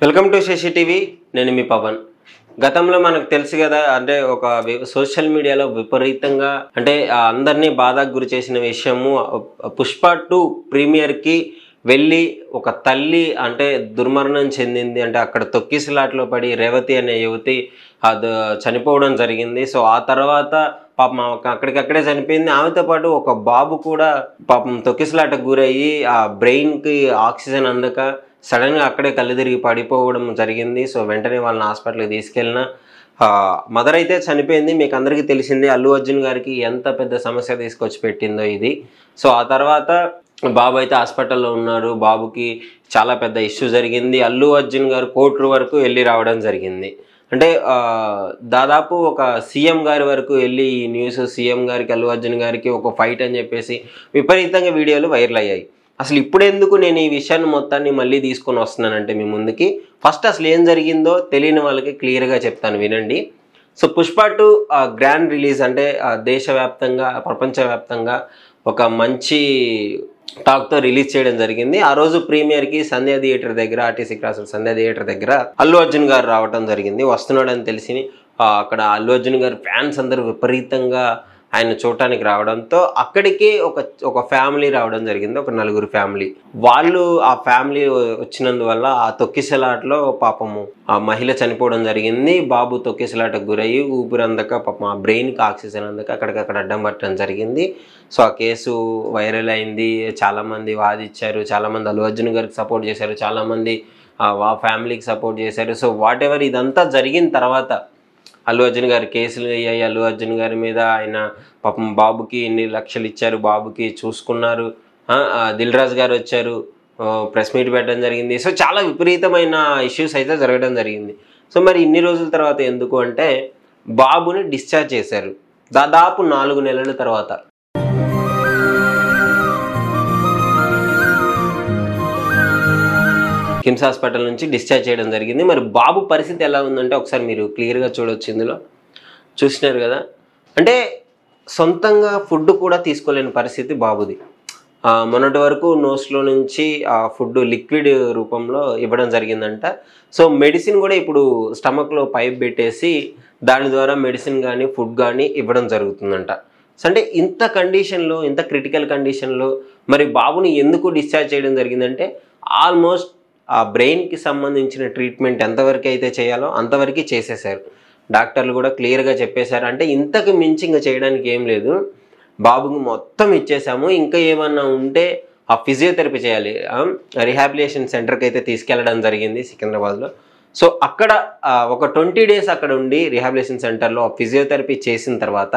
Welcome to Shashi TV. నేను మీ పవన్. గతంలో మనకు తెలుసు కదా, అంటే ఒక సోషల్ మీడియాలో విపరీతంగా అంటే అందరినీ బాధకు గురి చేసిన విషయము పుష్ప 2 ప్రీమియర్కి వెళ్ళి ఒక తల్లి అంటే దుర్మరణం చెందింది. అంటే అక్కడ తొక్కిసలాట్లో పడి రేవతి అనే యువతి అది చనిపోవడం జరిగింది. సో ఆ తర్వాత పాపం అక్కడికక్కడే చనిపోయింది. ఆమెతో పాటు ఒక బాబు కూడా పాపం తొక్కిసలాటకు గురయ్యి ఆ బ్రెయిన్కి ఆక్సిజన్ అందక సడన్గా అక్కడే కళ్ళు తిరిగి పడిపోవడం జరిగింది. సో వెంటనే వాళ్ళని హాస్పిటల్కి తీసుకెళ్ళిన మదర్ అయితే చనిపోయింది. మీకు అందరికీ తెలిసింది అల్లు అర్జున్ గారికి ఎంత పెద్ద సమస్య తీసుకొచ్చి పెట్టిందో ఇది. సో ఆ తర్వాత బాబు అయితే హాస్పిటల్లో ఉన్నారు. బాబుకి చాలా పెద్ద ఇష్యూ జరిగింది. అల్లు అర్జున్ గారు కోర్టు వరకు వెళ్ళి రావడం జరిగింది. అంటే దాదాపు ఒక సీఎం గారి వరకు వెళ్ళి ఈ న్యూస్ సీఎం గారికి అల్లు అర్జున్ గారికి ఒక ఫైట్ అని చెప్పేసి విపరీతంగా వీడియోలు వైరల్ అయ్యాయి. అసలు ఇప్పుడెందుకు నేను ఈ విషయాన్ని మొత్తాన్ని మళ్ళీ తీసుకొని వస్తున్నానంటే మీ ముందుకి ఫస్ట్ అసలు ఏం జరిగిందో తెలియని వాళ్ళకి క్లియర్గా చెప్తాను, వినండి. సో పుష్ప 2 గ్రాండ్ రిలీజ్ అంటే దేశవ్యాప్తంగా ప్రపంచవ్యాప్తంగా ఒక మంచి టాక్తో రిలీజ్ చేయడం జరిగింది. ఆ రోజు ప్రీమియర్కి సంధ్యా థియేటర్ దగ్గర, ఆర్టీసీ క్రాస్ సంధ్యా థియేటర్ దగ్గర అల్లు అర్జున్ గారు రావడం జరిగింది. వస్తున్నాడని తెలిసి అక్కడ అల్లు అర్జున్ గారు ఫ్యాన్స్ అందరూ విపరీతంగా ఆయన చూడటానికి రావడంతో అక్కడికి ఒక ఫ్యామిలీ రావడం జరిగింది. ఒక 4 ఫ్యామిలీ. వాళ్ళు ఆ ఫ్యామిలీ వచ్చినందువల్ల ఆ తొక్కిసలాటలో పాపము ఆ మహిళ చనిపోవడం జరిగింది. బాబు తొక్కిసలాటకు గురయ్యి ఊపిరందక పాపం ఆ బ్రెయిన్కి ఆక్సిజన్ అందక అక్కడికక్కడ అడ్డం పట్టడం జరిగింది. సో ఆ కేసు వైరల్ అయింది. చాలామంది వాదిచ్చారు, చాలామంది అల్లు అర్జున్ గారికి సపోర్ట్ చేశారు, చాలామంది ఆ ఫ్యామిలీకి సపోర్ట్ చేశారు. సో వాట్ ఎవర్ ఇదంతా జరిగిన తర్వాత అల్లు అర్జున్ గారి కేసులు అయ్యాయి. అల్లు అర్జున్ గారి మీద ఆయన పాపం బాబుకి ఎన్ని లక్షలు ఇచ్చారు, బాబుకి చూసుకున్నారు. దిల్ రాజు గారు వచ్చారు, ప్రెస్ మీట్ పెట్టడం జరిగింది. సో చాలా విపరీతమైన ఇష్యూస్ అయితే జరగడం జరిగింది. సో మరి ఇన్ని రోజుల తర్వాత ఎందుకు అంటే బాబుని డిశ్చార్జ్ చేశారు దాదాపు 4 నెలల తర్వాత. కిమ్స్ హాస్పిటల్ నుంచి డిశ్చార్జ్ చేయడం జరిగింది. మరి బాబు పరిస్థితి ఎలా ఉందంటే ఒకసారి మీరు క్లియర్గా చూడవచ్చు. ఇందులో చూసినారు కదా, అంటే సొంతంగా ఫుడ్ కూడా తీసుకోలేని పరిస్థితి బాబుది. మొన్నటి వరకు నోస్లో నుంచి ఆ ఫుడ్ లిక్విడ్ రూపంలో ఇవ్వడం జరిగిందంట. సో మెడిసిన్ కూడా ఇప్పుడు స్టమక్లో పైప్ పెట్టేసి దాని ద్వారా మెడిసిన్ కానీ ఫుడ్ కానీ ఇవ్వడం జరుగుతుందంట. సో అంటే ఇంత కండిషన్లో, ఇంత క్రిటికల్ కండిషన్లో మరి బాబుని ఎందుకు డిశ్చార్జ్ చేయడం జరిగిందంటే ఆల్మోస్ట్ ఆ బ్రెయిన్కి సంబంధించిన ట్రీట్మెంట్ ఎంతవరకు అయితే చేయాలో అంతవరకు చేసేసారు. డాక్టర్లు కూడా క్లియర్గా చెప్పేశారు. అంటే ఇంతకు మించి ఇంకా చేయడానికి ఏం లేదు, బాబుకి మొత్తం ఇచ్చేసాము, ఇంకా ఏమన్నా ఉంటే ఆ ఫిజియోథెరపీ చేయాలి. రీహాబిలిటేషన్ సెంటర్కి అయితే తీసుకెళ్ళడం జరిగింది సికింద్రాబాద్లో. సో అక్కడ ఒక 20 days అక్కడ ఉండి రీహాబిలిటేషన్ సెంటర్లో ఫిజియోథెరపీ చేసిన తర్వాత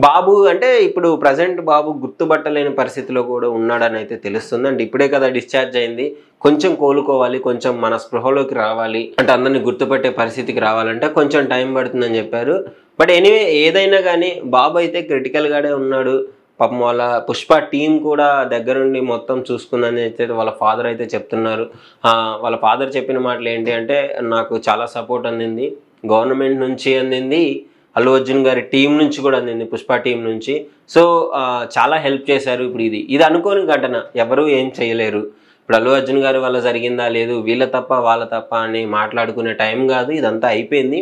బాబు అంటే ఇప్పుడు ప్రజెంట్ బాబు గుర్తుపట్టలేని పరిస్థితిలో కూడా ఉన్నాడని అయితే తెలుస్తుంది. అంటే ఇప్పుడే కదా డిశ్చార్జ్ అయింది, కొంచెం కోలుకోవాలి, కొంచెం మన స్పృహలోకి రావాలి, అంటే అందరినీ గుర్తుపట్టే పరిస్థితికి రావాలంటే కొంచెం టైం పడుతుందని చెప్పారు. బట్ ఎనీవే ఏదైనా కానీ బాబు అయితే క్రిటికల్గానే ఉన్నాడు. పాపం వాళ్ళ పుష్ప టీం కూడా దగ్గరుండి మొత్తం చూసుకుందని అయితే వాళ్ళ ఫాదర్ అయితే చెప్తున్నారు. వాళ్ళ ఫాదర్ చెప్పిన మాటలు ఏంటి అంటే నాకు చాలా సపోర్ట్ అందింది, గవర్నమెంట్ నుంచి అందింది, అల్లు అర్జున్ గారి టీం నుంచి కూడా అందింది, పుష్ప టీం నుంచి. సో చాలా హెల్ప్ చేశారు. ఇప్పుడు ఇది అనుకోని ఘటన, ఎవరు ఏం చేయలేరు. ఇప్పుడు అల్లు అర్జున్ గారి వల్ల జరిగిందా లేదు, వీళ్ళ తప్ప వాళ్ళ తప్ప అని మాట్లాడుకునే టైం కాదు, ఇదంతా అయిపోయింది.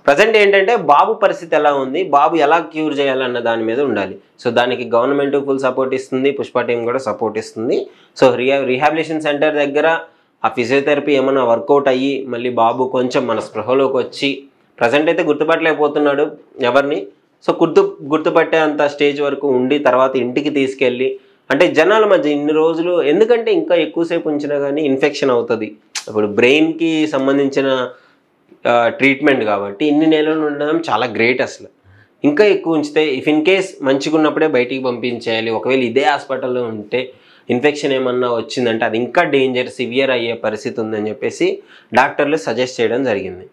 ప్రజెంట్ ఏంటంటే బాబు పరిస్థితి ఎలా ఉంది, బాబు ఎలా క్యూర్ చేయాలన్న దాని మీద ఉండాలి. సో దానికి గవర్నమెంట్ ఫుల్ సపోర్ట్ ఇస్తుంది, పుష్ప టీం కూడా సపోర్ట్ ఇస్తుంది. సో రీహాబిలిటేషన్ సెంటర్ దగ్గర ఆ ఫిజియోథెరపీ ఏమైనా వర్కౌట్ అయ్యి మళ్ళీ బాబు కొంచెం మన స్పృహలోకి వచ్చి, ప్రజెంట్ అయితే గుర్తుపట్టలేకపోతున్నాడు ఎవరిని. సో గుర్తుపట్టే అంత స్టేజ్ వరకు ఉండి తర్వాత ఇంటికి తీసుకెళ్ళి, అంటే జనాల మధ్య ఇన్ని రోజులు ఎందుకంటే ఇంకా ఎక్కువసేపు ఉంచినా కానీ ఇన్ఫెక్షన్ అవుతుంది. ఇప్పుడు బ్రెయిన్కి సంబంధించిన ట్రీట్మెంట్ కాబట్టి ఇన్ని నెలలు ఉండడం చాలా గ్రేట్. అసలు ఇంకా ఎక్కువ ఉంచితే ఇఫ్ ఇన్ కేస్ మంచిగా ఉన్నప్పుడే బయటికి పంపించేయాలి. ఒకవేళ ఇదే హాస్పిటల్లో ఉంటే ఇన్ఫెక్షన్ ఏమన్నా వచ్చిందంటే అది ఇంకా డేంజర్, సివియర్ అయ్యే పరిస్థితి ఉందని చెప్పేసి డాక్టర్లు సజెస్ట్ చేయడం జరిగింది.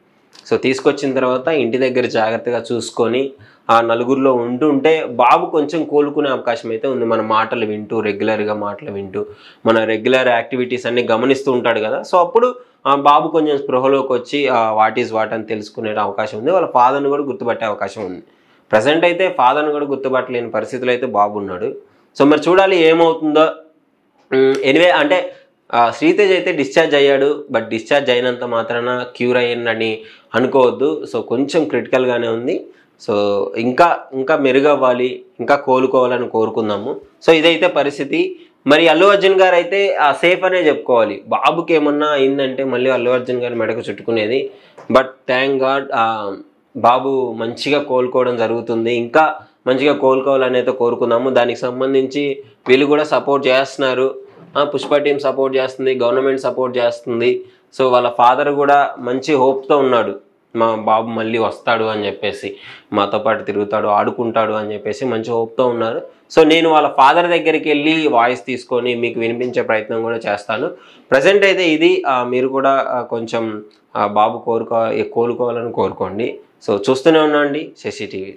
సో తీసుకొచ్చిన తర్వాత ఇంటి దగ్గర జాగ్రత్తగా చూసుకొని ఆ నలుగురిలో ఉంటుంటే బాబు కొంచెం కోలుకునే అవకాశం అయితే ఉంది. మన మాటలు వింటూ, రెగ్యులర్గా మాటలు వింటూ, మన రెగ్యులర్ యాక్టివిటీస్ అన్నీ గమనిస్తూ ఉంటాడు కదా. సో అప్పుడు బాబు కొంచెం స్పృహలోకి వచ్చి వాట్ ఈజ్ వాట్ అని తెలుసుకునే అవకాశం ఉంది. వాళ్ళ ఫాదర్ని కూడా గుర్తుపట్టే అవకాశం ఉంది. ప్రజెంట్ అయితే ఫాదర్ని కూడా గుర్తుపట్టలేని పరిస్థితులు అయితే బాబు ఉన్నాడు. సో మరి చూడాలి ఏమవుతుందో. ఎనివే అంటే శ్రీతేజ్ అయితే డిశ్చార్జ్ అయ్యాడు. బట్ డిశ్చార్జ్ అయినంత మాత్రాన క్యూర్ అయ్యిందని అనుకోవద్దు. సో కొంచెం క్రిటికల్గానే ఉంది. సో ఇంకా ఇంకా మెరుగవ్వాలి, ఇంకా కోలుకోవాలని కోరుకుందాము. సో ఇదైతే పరిస్థితి. మరి అల్లు అర్జున్ గారు అయితే సేఫ్ అనే చెప్పుకోవాలి. బాబుకి ఏమన్నా అయిందంటే మళ్ళీ అల్లు అర్జున్ గారి మెడకు చుట్టుకునేది. బట్ థ్యాంక్ గాడ్ బాబు మంచిగా కోలుకోవడం జరుగుతుంది. ఇంకా మంచిగా కోలుకోవాలని అయితే కోరుకుందాము. దానికి సంబంధించి వీళ్ళు కూడా సపోర్ట్ చేస్తున్నారు. పుష్ప టీం సపోర్ట్ చేస్తుంది, గవర్నమెంట్ సపోర్ట్ చేస్తుంది. సో వాళ్ళ ఫాదర్ కూడా మంచి హోప్తో ఉన్నాడు, మా బాబు మళ్ళీ వస్తాడు అని చెప్పేసి, మాతో పాటు తిరుగుతాడు, ఆడుకుంటాడు అని చెప్పేసి మంచి హోప్తో ఉన్నారు. సో నేను వాళ్ళ ఫాదర్ దగ్గరికి వెళ్ళి వాయిస్ తీసుకొని మీకు వినిపించే ప్రయత్నం కూడా చేస్తాను. ప్రజెంట్ అయితే ఇది. మీరు కూడా కొంచెం బాబు కోలుకోవాలని కోరుకోండి. సో చూస్తూనే ఉండండి శశి టీవీ.